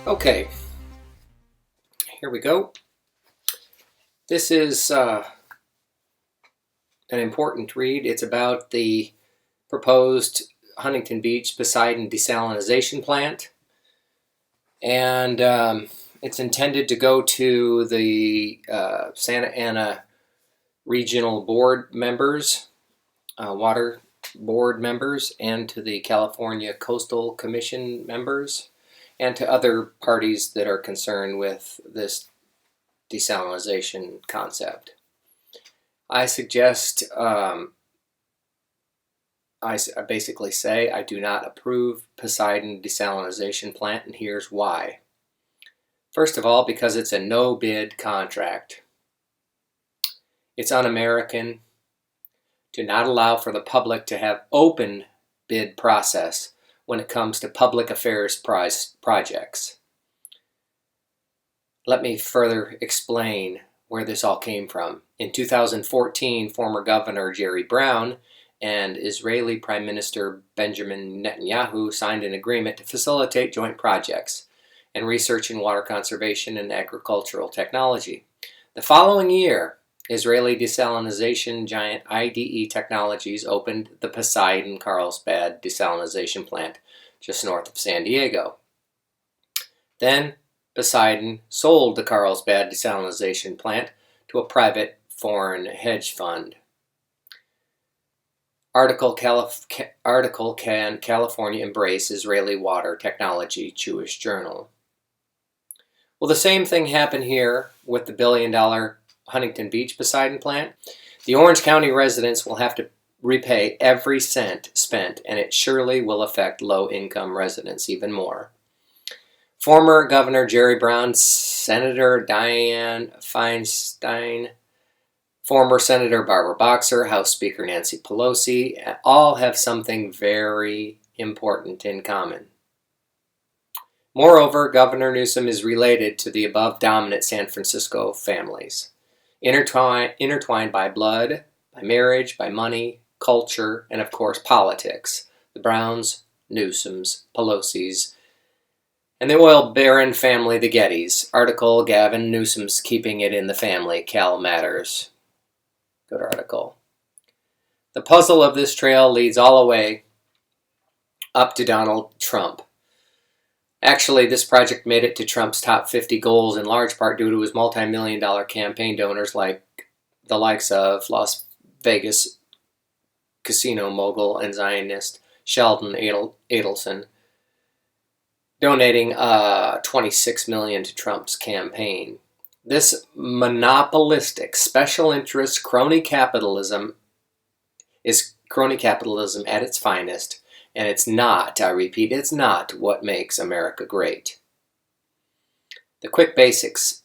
Okay, here we go. This is an important read. It's about the proposed Huntington Beach Poseidon desalination plant. And it's intended to go to the Santa Ana Regional Board members, Water Board members, and to the California Coastal Commission members, and to other parties that are concerned with this desalination concept. I suggest, I basically say I do not approve Poseidon desalination plant, and here's why. First of all, because it's a no-bid contract. It's un-American to not allow for the public to have open bid process when it comes to public affairs projects. Let me further explain where this all came from. In 2014, former Governor Jerry Brown and Israeli Prime Minister Benjamin Netanyahu signed an agreement to facilitate joint projects and research in water conservation and agricultural technology. The following year, Israeli desalination giant IDE Technologies opened the Poseidon Carlsbad desalination plant just north of San Diego. Then Poseidon sold the Carlsbad desalination plant to a private foreign hedge fund. Article Can California Embrace Israeli Water Technology, Jewish Journal. Well, the same thing happened here with the billion-dollar Huntington Beach Poseidon plant. The Orange County residents will have to repay every cent spent, and it surely will affect low-income residents even more. Former Governor Jerry Brown, Senator Dianne Feinstein, former Senator Barbara Boxer, House Speaker Nancy Pelosi, all have something very important in common. Moreover, Governor Newsom is related to the above dominant San Francisco families, intertwined by blood, by marriage, by money, culture, and of course politics. The Browns, Newsoms, Pelosi's, and the oil baron family, the Gettys. Article, Gavin Newsom's keeping it in the family, Cal Matters. Good article. The puzzle of this trail leads all the way up to Donald Trump. Actually, this project made it to Trump's top 50 goals in large part due to his multi-million-dollar campaign donors like the likes of Las Vegas casino mogul and Zionist Sheldon Adelson, donating $26 million to Trump's campaign. This monopolistic special interest crony capitalism is crony capitalism at its finest, and it's not, I repeat, it's not what makes America great. The quick basics.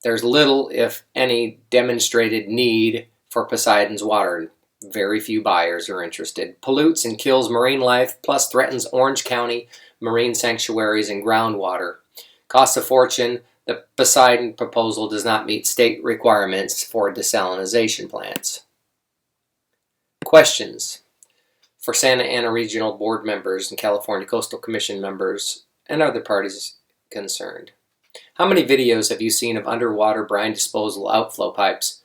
There's little, if any, demonstrated need for Poseidon's water. Very few buyers are interested. Pollutes and kills marine life, plus threatens Orange County marine sanctuaries and groundwater. Costs a fortune. The Poseidon proposal does not meet state requirements for desalination plants. Questions for Santa Ana Regional Board members and California Coastal Commission members and other parties concerned. How many videos have you seen of underwater brine disposal outflow pipes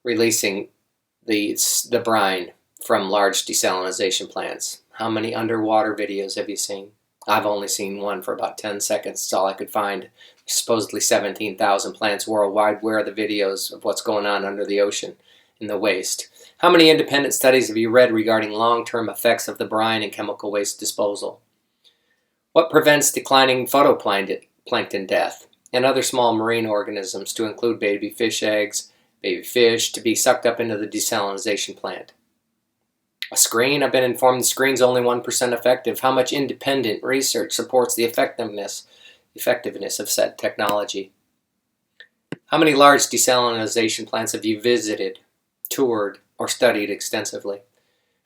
releasing the brine from large desalination plants? How many underwater videos have you seen? I've only seen one for about 10 seconds. That's all I could find. Supposedly 17,000 plants worldwide. Where are the videos of what's going on under the ocean in the waste? How many independent studies have you read regarding long-term effects of the brine and chemical waste disposal? What prevents declining phytoplankton death and other small marine organisms, to include baby fish eggs, baby fish, to be sucked up into the desalination plant? A screen? I've been informed the screen's only 1% effective. How much independent research supports the effectiveness of said technology? How many large desalination plants have you visited, toured, or studied extensively?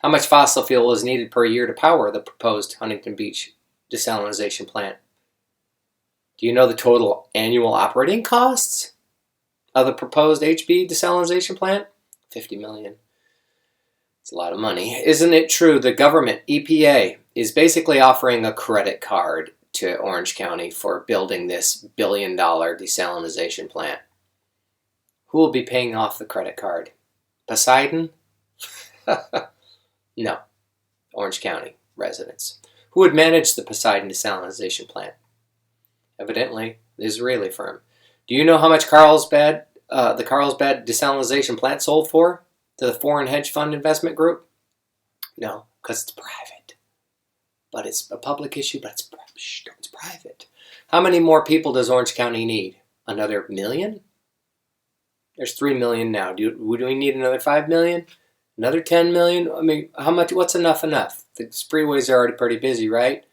How much fossil fuel is needed per year to power the proposed Huntington Beach desalination plant? Do you know the total annual operating costs of the proposed HB desalination plant? $50 million. It's a lot of money. Isn't it true the government, EPA, is basically offering a credit card to Orange County for building this billion-dollar desalination plant. Who will be paying off the credit card? Poseidon? No. Orange County residents. Who would manage the Poseidon desalination plant? Evidently, the Israeli firm. Do you know how much the Carlsbad desalination plant sold for to the foreign hedge fund investment group? No, because it's private. But it's a public issue, but it's private. How many more people does Orange County need? Another million? There's 3 million now. Do we need another 5 million? Another 10 million? I mean, how much? What's enough? The freeways are already pretty busy, right?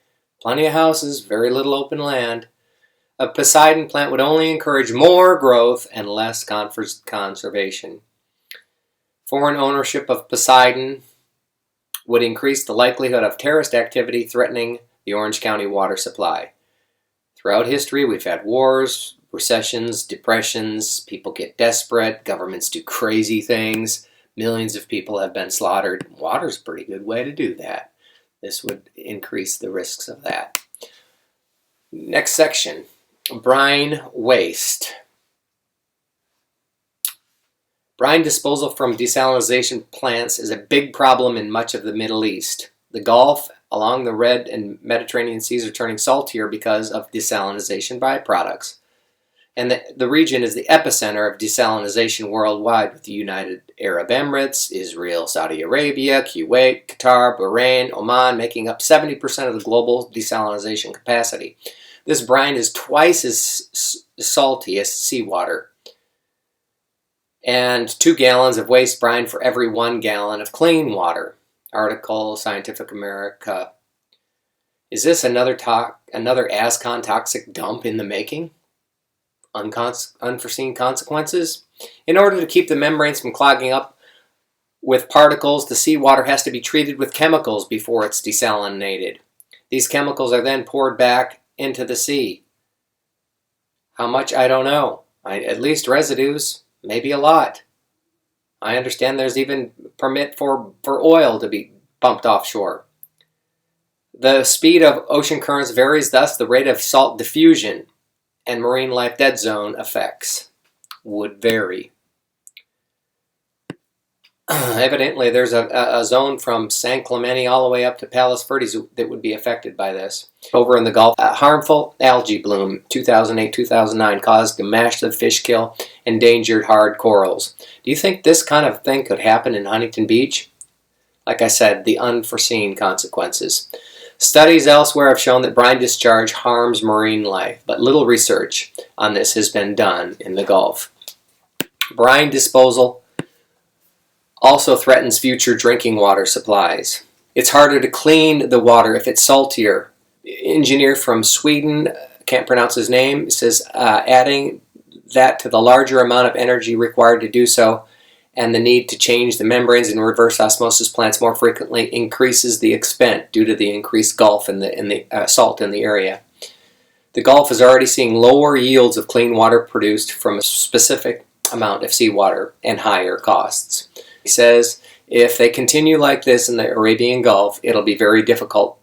Plenty of houses, very little open land. A Poseidon plant would only encourage more growth and less conservation. Foreign ownership of Poseidon would increase the likelihood of terrorist activity threatening the Orange County water supply. Throughout history, we've had wars, recessions, depressions, people get desperate, governments do crazy things, millions of people have been slaughtered. Water's a pretty good way to do that. This would increase the risks of that. Next section, brine waste. Brine disposal from desalination plants is a big problem in much of the Middle East. The Gulf along the Red and Mediterranean seas are turning saltier because of desalination byproducts. And the region is the epicenter of desalination worldwide, with the United Arab Emirates, Israel, Saudi Arabia, Kuwait, Qatar, Bahrain, Oman making up 70% of the global desalination capacity. This brine is twice as salty as seawater, and 2 gallons of waste brine for every 1 gallon of clean water. Article, Scientific American. Is this another ASCON toxic dump in the making? Unforeseen consequences? In order to keep the membranes from clogging up with particles, the seawater has to be treated with chemicals before it's desalinated. These chemicals are then poured back into the sea. How much? I don't know. At least residues, maybe a lot. I understand there's even permit for oil to be pumped offshore. The speed of ocean currents varies, thus the rate of salt diffusion and marine life dead zone effects would vary. Evidently, there's a zone from San Clemente all the way up to Palos Verdes that would be affected by this. Over in the Gulf, a harmful algae bloom, 2008-2009, caused a massive fish kill, endangered hard corals. Do you think this kind of thing could happen in Huntington Beach? Like I said, the unforeseen consequences. Studies elsewhere have shown that brine discharge harms marine life, but little research on this has been done in the Gulf. Brine disposal also threatens future drinking water supplies. It's harder to clean the water if it's saltier. Engineer from Sweden, can't pronounce his name, says adding that to the larger amount of energy required to do so and the need to change the membranes and reverse osmosis plants more frequently increases the expense due to the increased Gulf in the salt in the area. The Gulf is already seeing lower yields of clean water produced from a specific amount of seawater and higher costs. He says, if they continue like this in the Arabian Gulf, it'll be very difficult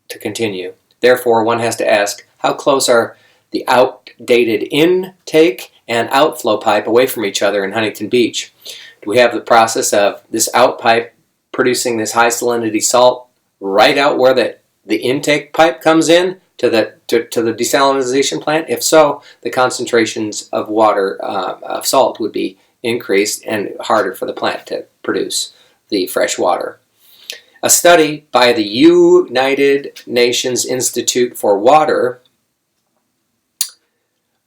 to continue. Therefore, one has to ask, how close are the outdated intake and outflow pipe away from each other in Huntington Beach? Do we have the process of this out pipe producing this high salinity salt right out where the intake pipe comes in to the desalination plant? If so, the concentrations of water, of salt would be increased and harder for the plant to produce the fresh water. A study by the United Nations Institute for Water,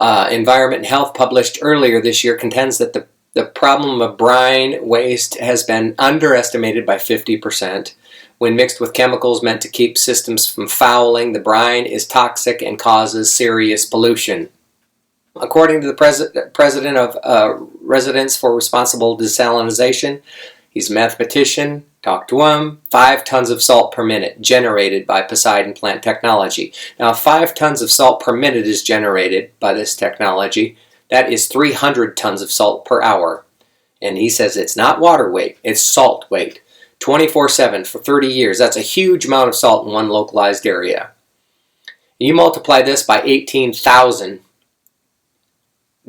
Environment and Health, published earlier this year, contends that the problem of brine waste has been underestimated by 50%. When mixed with chemicals meant to keep systems from fouling, the brine is toxic and causes serious pollution. According to the president of Residents for Responsible Desalination, he's a mathematician, talked to him, 5 tons of salt per minute generated by Poseidon plant technology. Now, if 5 tons of salt per minute is generated by this technology, that is 300 tons of salt per hour. And he says it's not water weight, it's salt weight. 24/7 for 30 years. That's a huge amount of salt in one localized area. You multiply this by 18,000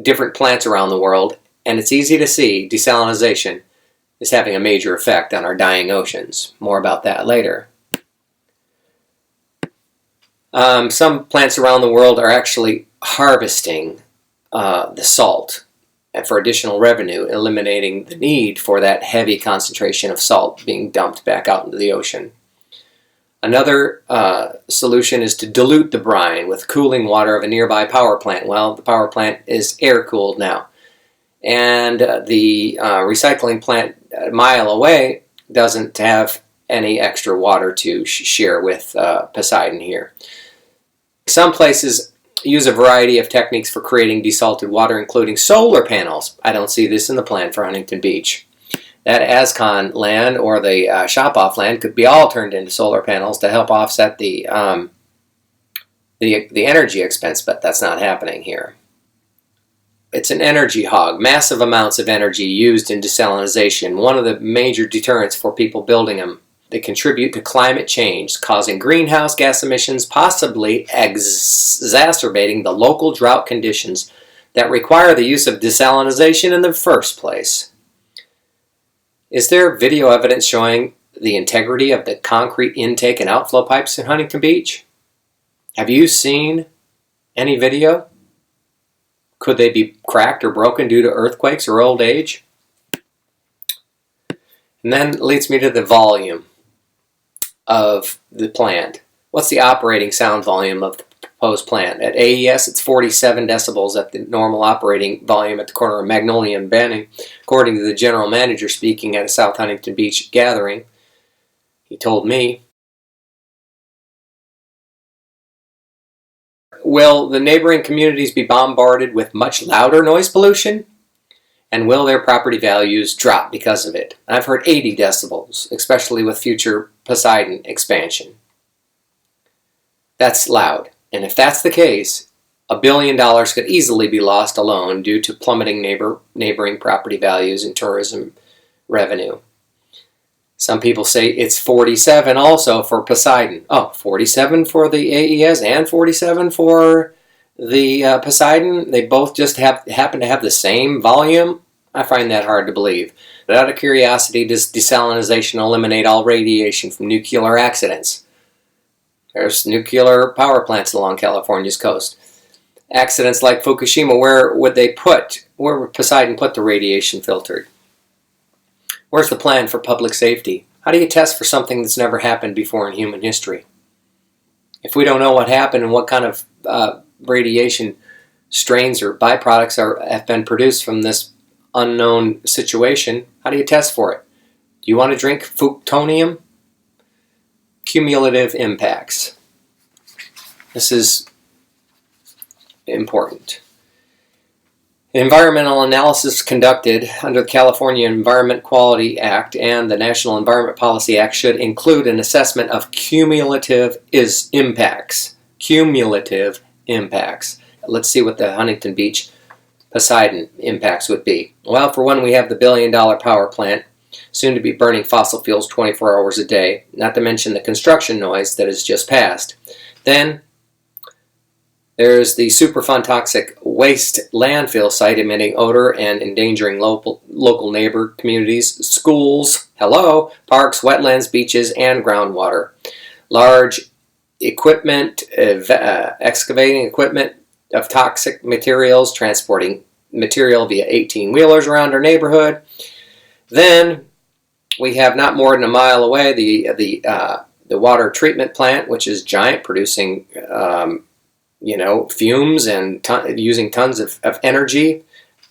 different plants around the world, and it's easy to see desalination is having a major effect on our dying oceans. More about that later. Some plants around the world are actually harvesting the salt and for additional revenue, eliminating the need for that heavy concentration of salt being dumped back out into the ocean. Another solution is to dilute the brine with cooling water of a nearby power plant. Well, the power plant is air-cooled now. And the recycling plant a mile away doesn't have any extra water to share with Poseidon here. Some places use a variety of techniques for creating desalted water, including solar panels. I don't see this in the plan for Huntington Beach. That ASCON land or the shop-off land could be all turned into solar panels to help offset the energy expense, but that's not happening here. It's an energy hog. Massive amounts of energy used in desalination. One of the major deterrents for people building them. They contribute to climate change, causing greenhouse gas emissions, possibly exacerbating the local drought conditions that require the use of desalination in the first place. Is there video evidence showing the integrity of the concrete intake and outflow pipes in Huntington Beach? Have you seen any video? Could they be cracked or broken due to earthquakes or old age? And then it leads me to the volume of the plant. What's the operating sound volume of the proposed plant? At AES, it's 47 decibels at the normal operating volume at the corner of Magnolia and Banning, according to the general manager speaking at a South Huntington Beach gathering. He told me. Will the neighboring communities be bombarded with much louder noise pollution? And will their property values drop because of it? I've heard 80 decibels, especially with future Poseidon expansion. That's loud. And if that's the case, $1 billion could easily be lost alone due to plummeting neighboring property values and tourism revenue. Some people say it's 47 also for Poseidon. Oh, 47 for the AES and 47 for the Poseidon? They both just happen to have the same volume? I find that hard to believe. But out of curiosity, does desalination eliminate all radiation from nuclear accidents? There's nuclear power plants along California's coast. Accidents like Fukushima, where would Poseidon put the radiation filtered? Where's the plan for public safety? How do you test for something that's never happened before in human history? If we don't know what happened and what kind of radiation strains or byproducts have been produced from this unknown situation, how do you test for it? Do you want to drink plutonium? Cumulative impacts. This is important. Environmental analysis conducted under the California Environment Quality Act and the National Environment Policy Act should include an assessment of cumulative impacts. Cumulative impacts. Let's see what the Huntington Beach Poseidon impacts would be. Well, for one, we have the $1 billion power plant, soon to be burning fossil fuels 24 hours a day, not to mention the construction noise that has just passed. Then, there's the Superfund toxic waste landfill site emitting odor and endangering local neighbor communities, schools, parks, wetlands, beaches, and groundwater. Large equipment, excavating equipment of toxic materials, transporting material via 18-wheelers around our neighborhood. Then we have not more than a mile away the water treatment plant, which is giant, producing fumes and using tons of energy,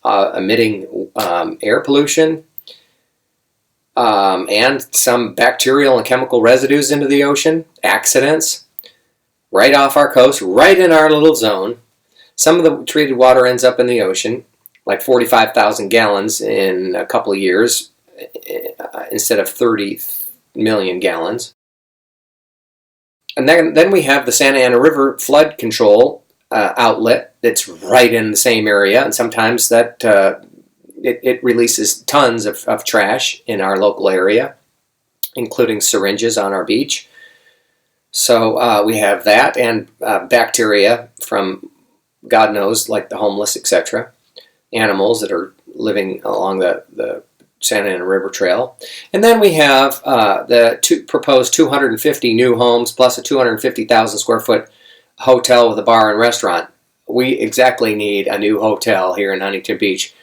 emitting air pollution, and some bacterial and chemical residues into the ocean, accidents, right off our coast, right in our little zone. Some of the treated water ends up in the ocean, like 45,000 gallons in a couple of years, instead of 30 million gallons. And then we have the Santa Ana River flood control outlet that's right in the same area, and sometimes that it releases tons of trash in our local area, including syringes on our beach. So we have that, and bacteria from God knows, like the homeless, etc. Animals that are living along the Santa Ana River Trail. And then we have the proposed 250 new homes plus a 250,000 square foot hotel with a bar and restaurant. We exactly need a new hotel here in Huntington Beach.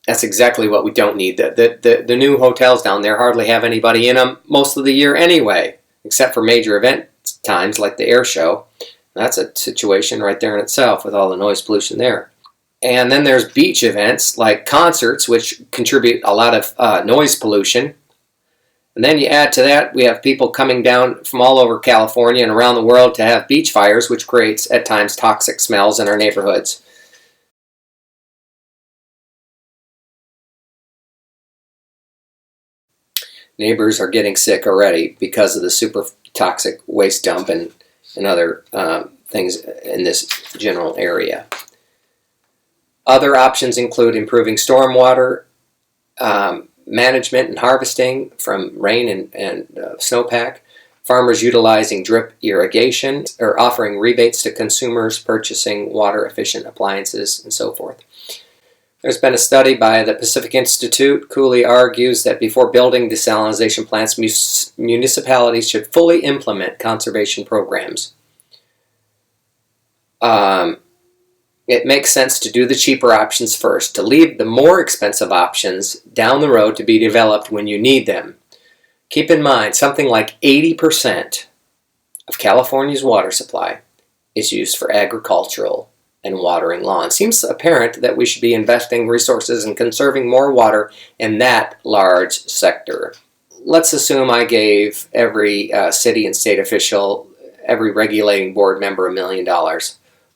That's exactly what we don't need. The new hotels down there hardly have anybody in them most of the year anyway, except for major event times like the air show. That's a situation right there in itself with all the noise pollution there. And then there's beach events like concerts, which contribute a lot of noise pollution. And then you add to that, we have people coming down from all over California and around the world to have beach fires, which creates at times toxic smells in our neighborhoods. Neighbors are getting sick already because of the super toxic waste dump and other things in this general area. Other options include improving stormwater management and harvesting from rain and snowpack, farmers utilizing drip irrigation, or offering rebates to consumers purchasing water-efficient appliances, and so forth. There's been a study by the Pacific Institute. Cooley argues that before building desalination plants, municipalities should fully implement conservation programs. It makes sense to do the cheaper options first, to leave the more expensive options down the road to be developed when you need them. Keep in mind, something like 80% of California's water supply is used for agricultural and watering lawns. Seems apparent that we should be investing resources and conserving more water in that large sector. Let's assume I gave every city and state official, every regulating board member $1 million,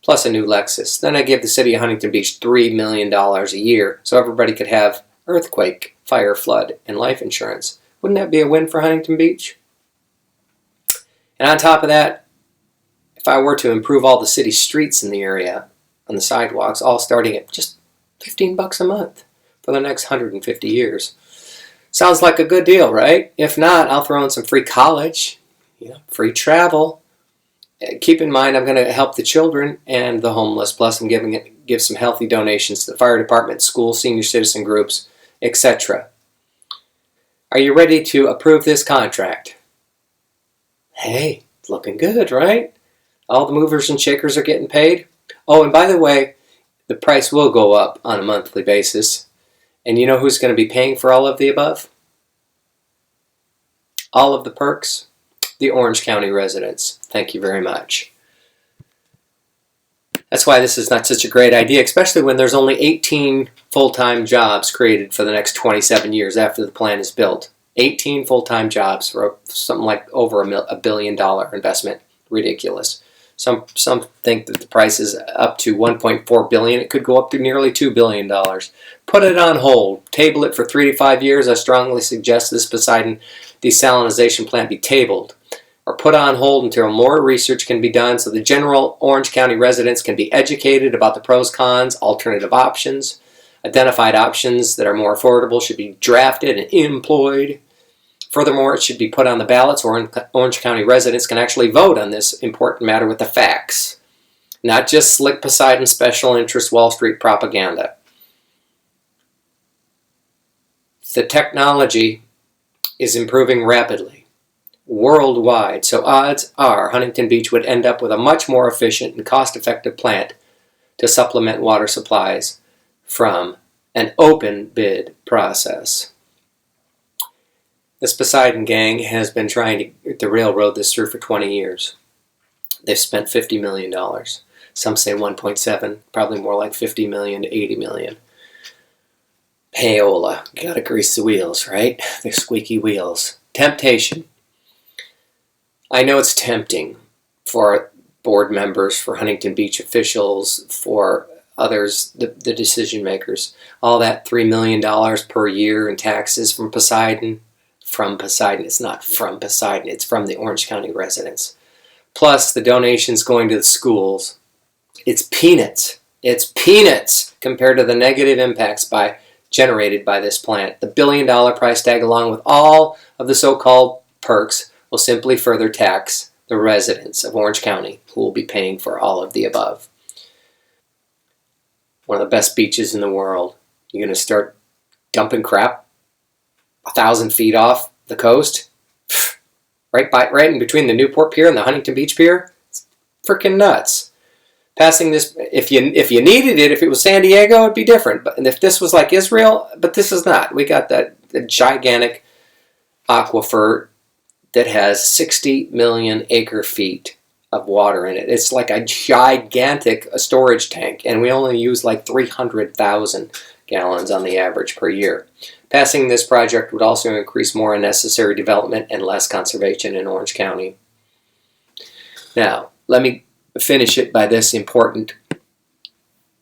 plus a new Lexus. Then I give the city of Huntington Beach $3 million a year so everybody could have earthquake, fire, flood, and life insurance. Wouldn't that be a win for Huntington Beach? And on top of that, if I were to improve all the city streets in the area, on the sidewalks, all starting at just $15 a month for the next 150 years. Sounds like a good deal, right? If not, I'll throw in some free college, free travel. Keep in mind, I'm going to help the children and the homeless, plus I'm give some healthy donations to the fire department, schools, senior citizen groups, etc. Are you ready to approve this contract? Hey, it's looking good, right? All the movers and shakers are getting paid. Oh, and by the way, the price will go up on a monthly basis. And you know who's going to be paying for all of the above? All of the perks? The Orange County residents. Thank you very much. That's why this is not such a great idea, especially when there's only 18 full-time jobs created for the next 27 years after the plan is built. 18 full-time jobs for something like over $1 billion investment. Ridiculous. Some think that the price is up to $1.4 billion. It could go up to nearly $2 billion. Put it on hold. Table it for 3 to 5 years. I strongly suggest this Poseidon desalination plant be tabled or put on hold until more research can be done so the general Orange County residents can be educated about the pros, cons, alternative options. Identified options that are more affordable should be drafted and employed. Furthermore, it should be put on the ballots where Orange County residents can actually vote on this important matter with the facts, not just slick Poseidon special interest Wall Street propaganda. The technology is improving rapidly, worldwide, so odds are Huntington Beach would end up with a much more efficient and cost-effective plant to supplement water supplies from an open bid process. This Poseidon gang has been trying to railroad this through for 20 years. They've spent $50 million. Some say 1.7, probably more like 50 million to 80 million. Payola, gotta grease the wheels, right? They're squeaky wheels. Temptation. I know it's tempting for board members, for Huntington Beach officials, for others, the decision makers. All that $3 million per year in taxes from Poseidon. From Poseidon. It's not from Poseidon. It's from the Orange County residents. Plus the donations going to the schools. It's peanuts. It's peanuts compared to the negative impacts generated by this plant. The $1 billion price tag, along with all of the so-called perks, will simply further tax the residents of Orange County who will be paying for all of the above. One of the best beaches in the world. You're going to start dumping crap 1,000 feet off the coast, right in between the Newport Pier and the Huntington Beach Pier. It's freaking nuts. Passing this, if you needed it, if it was San Diego, it'd be different. But if this was like Israel, but this is not. We got the gigantic aquifer that has 60 million acre feet of water in it. It's like a gigantic storage tank, and we only use like 300,000 gallons on the average per year. Passing this project would also increase more unnecessary development and less conservation in Orange County. Now, let me finish it by this important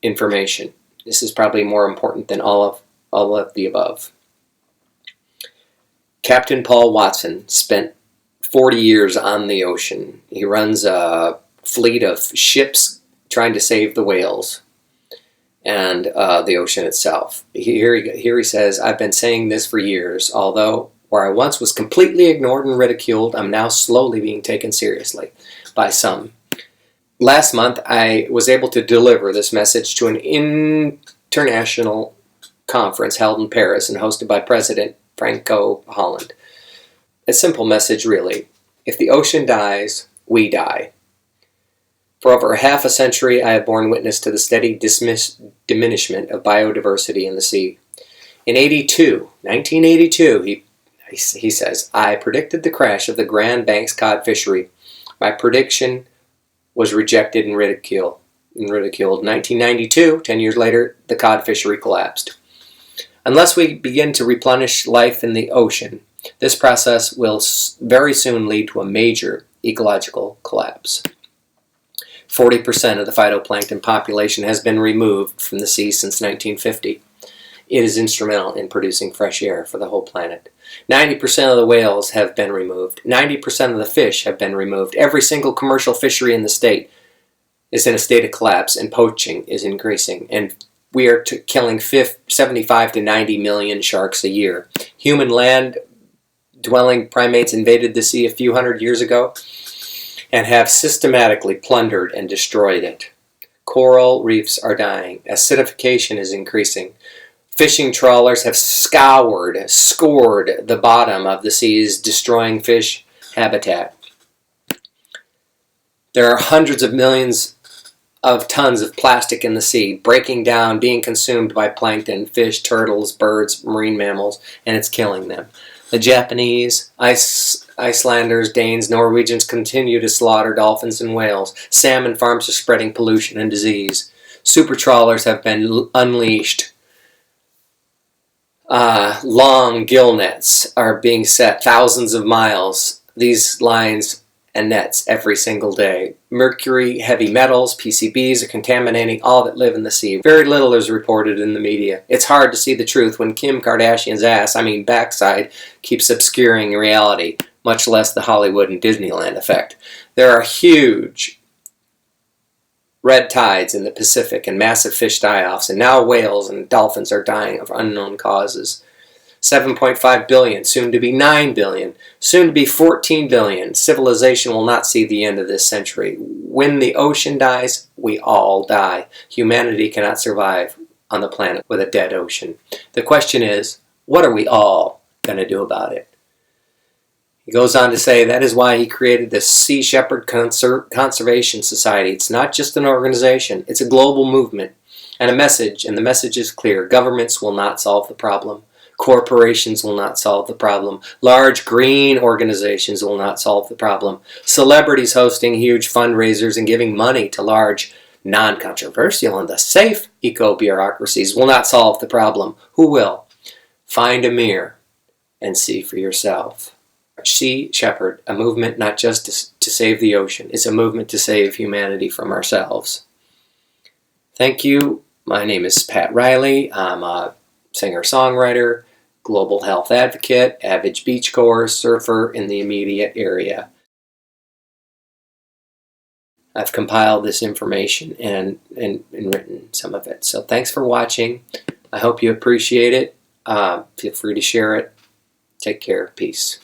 information. This is probably more important than all of the above. Captain Paul Watson spent 40 years on the ocean. He runs a fleet of ships trying to save the whales and the ocean itself. Here he says, "I've been saying this for years. Although where I once was completely ignored and ridiculed, I'm now slowly being taken seriously by some." Last month, I was able to deliver this message to an international conference held in Paris and hosted by President Franco Holland. A simple message, really. If the ocean dies, we die. For over half a century, I have borne witness to the steady diminishment of biodiversity in the sea. In 1982, he says, I predicted the crash of the Grand Banks cod fishery. My prediction was rejected and ridiculed. In 1992, 10 years later, the cod fishery collapsed. Unless we begin to replenish life in the ocean, this process will very soon lead to a major ecological collapse. 40% of the phytoplankton population has been removed from the sea since 1950. It is instrumental in producing fresh air for the whole planet. 90% of the whales have been removed. 90% of the fish have been removed. Every single commercial fishery in the state is in a state of collapse, and poaching is increasing. And we are killing 75 to 90 million sharks a year. Human land-dwelling primates invaded the sea a few hundred years ago and have systematically plundered and destroyed it. Coral reefs are dying. Acidification is increasing. Fishing trawlers have scored the bottom of the seas, destroying fish habitat. There are hundreds of millions of tons of plastic in the sea, breaking down, being consumed by plankton, fish, turtles, birds, marine mammals, and it's killing them. The Japanese, Icelanders, Danes, Norwegians continue to slaughter dolphins and whales. Salmon farms are spreading pollution and disease. Super trawlers have been unleashed. Long gill nets are being set thousands of miles, these lines and nets, every single day. Mercury, heavy metals, PCBs are contaminating all that live in the sea. Very little is reported in the media. It's hard to see the truth when Kim Kardashian's backside, keeps obscuring reality, much less the Hollywood and Disneyland effect. There are huge red tides in the Pacific and massive fish die-offs, and now whales and dolphins are dying of unknown causes. 7.5 billion, soon to be 9 billion, soon to be 14 billion. Civilization will not see the end of this century. When the ocean dies, we all die. Humanity cannot survive on the planet with a dead ocean. The question is, what are we all going to do about it? He goes on to say that is why he created the Sea Shepherd Conservation Society. It's not just an organization, it's a global movement and a message, and the message is clear. Governments will not solve the problem. Corporations will not solve the problem. Large green organizations will not solve the problem. Celebrities hosting huge fundraisers and giving money to large, non-controversial and the safe eco-bureaucracies will not solve the problem. Who will? Find a mirror and see for yourself. Sea Shepherd, a movement not just to save the ocean, it's a movement to save humanity from ourselves. Thank you. My name is Pat Riley. I'm a singer-songwriter, global health advocate, avid beachgoer, surfer in the immediate area. I've compiled this information and written some of it. So thanks for watching. I hope you appreciate it. Feel free to share it. Take care. Peace.